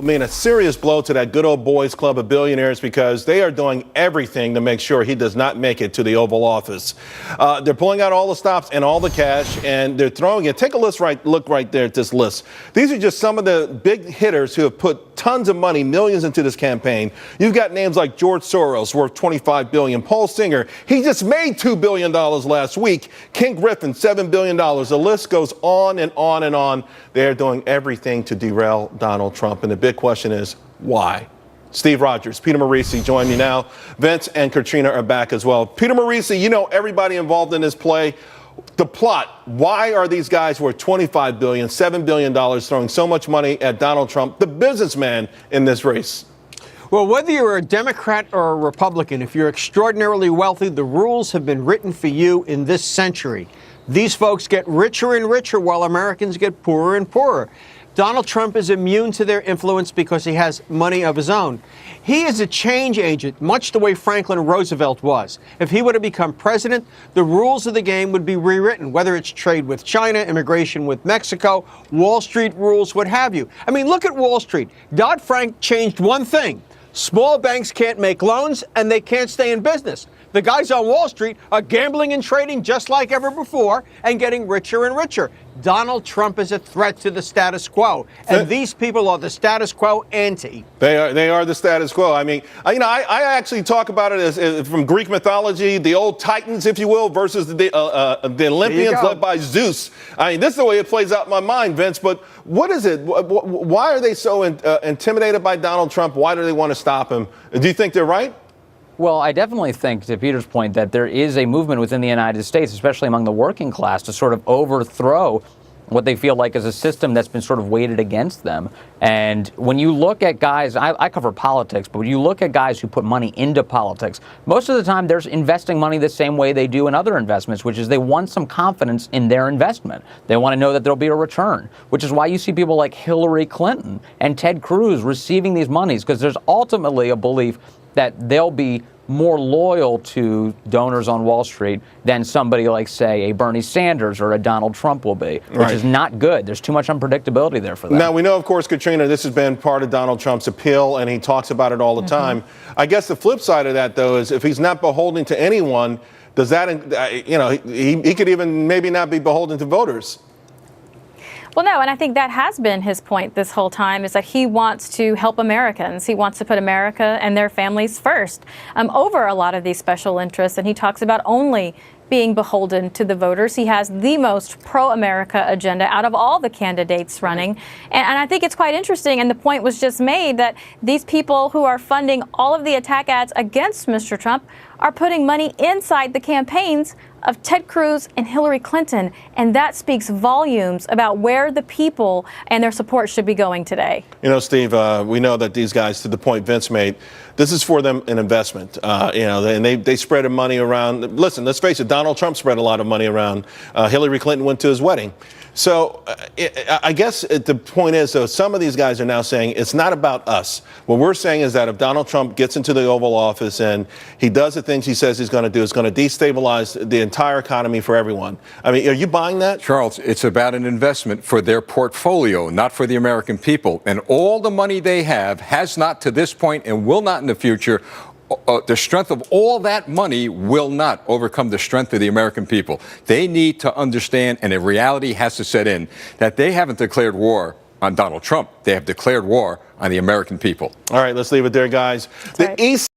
mean a serious blow to that good old boys club of billionaires because they are doing everything to make sure he does not make it to the Oval Office. They're pulling out all the stops and all the cash, and they're throwing it. Take a look right there at this list. These are just some of the big hitters who have put tons of money, millions into this campaign. You've got names like George Soros, worth $25 billion. Paul Singer, he just made $2 billion last week. King Griffin, $7 billion. The list goes on and on and on. They're doing everything to derail Donald Trump. And the big question is, why? Steve Rogers, Peter Marisi join me now. Vince and Katrina are back as well. Peter Marisi, you know everybody involved in this play. The plot, why are these guys worth $25 billion, $7 billion throwing so much money at Donald Trump, the businessman in this race? Well, whether you're a Democrat or a Republican, if you're extraordinarily wealthy, the rules have been written for you in this century. These folks get richer and richer while Americans get poorer and poorer. Donald Trump is immune to their influence because he has money of his own. He is a change agent, much the way Franklin Roosevelt was. If he were to become president, the rules of the game would be rewritten, whether it's trade with China, immigration with Mexico, Wall Street rules, what have you. I mean, look at Wall Street. Dodd-Frank changed one thing. Small banks can't make loans and they can't stay in business. The guys on Wall Street are gambling and trading just like ever before and getting richer and richer. Donald Trump is a threat to the status quo, and these people are the status quo ante. They are the status quo. I mean, I actually talk about it as from Greek mythology, the old Titans, if you will, versus the Olympians led by Zeus. I mean, this is the way it plays out in my mind, Vince. But what is it? Why are they so intimidated by Donald Trump? Why do they want to stop him? Do you think they're right? Well, I definitely think, to Peter's point, that there is a movement within the United States, especially among the working class, to sort of overthrow what they feel like is a system that's been sort of weighted against them. And when you look at guys, I cover politics, but when you look at guys who put money into politics, most of the time they're investing money the same way they do in other investments, which is they want some confidence in their investment. They want to know that there'll be a return, which is why you see people like Hillary Clinton and Ted Cruz receiving these monies, because there's ultimately a belief that they'll be more loyal to donors on Wall Street than somebody like, say, a Bernie Sanders or a Donald Trump will be, which is not good. There's too much unpredictability there for them. Now, we know, of course, Katrina, this has been part of Donald Trump's appeal, and he talks about it all the time. I guess the flip side of that, though, is if he's not beholden to anyone, does that, he could even maybe not be beholden to voters. Well, no, and I think that has been his point this whole time, is that he wants to help Americans. He wants to put America and their families first over a lot of these special interests. And he talks about only being beholden to the voters. He has the most pro-America agenda out of all the candidates running. And I think it's quite interesting. And the point was just made that these people who are funding all of the attack ads against Mr. Trump are putting money inside the campaigns of Ted Cruz and Hillary Clinton. And that speaks volumes about where the people and their support should be going today. You know, Steve, we know that these guys, to the point Vince made, this is for them an investment. And they spread money around. Listen, let's face it, Donald Trump spread a lot of money around. Hillary Clinton went to his wedding. So I guess the point is, though, some of these guys are now saying it's not about us. What we're saying is that if Donald Trump gets into the Oval Office and he does the things he says he's going to do, it's going to destabilize the entire economy for everyone. I mean, are you buying that? Charles, it's about an investment for their portfolio, not for the American people. And all the money they have has not to this point and will not in the future. The strength of all that money will not overcome the strength of the American people. They need to understand, and a reality has to set in, that they haven't declared war on Donald Trump. They have declared war on the American people. All right, let's leave it there, guys. The East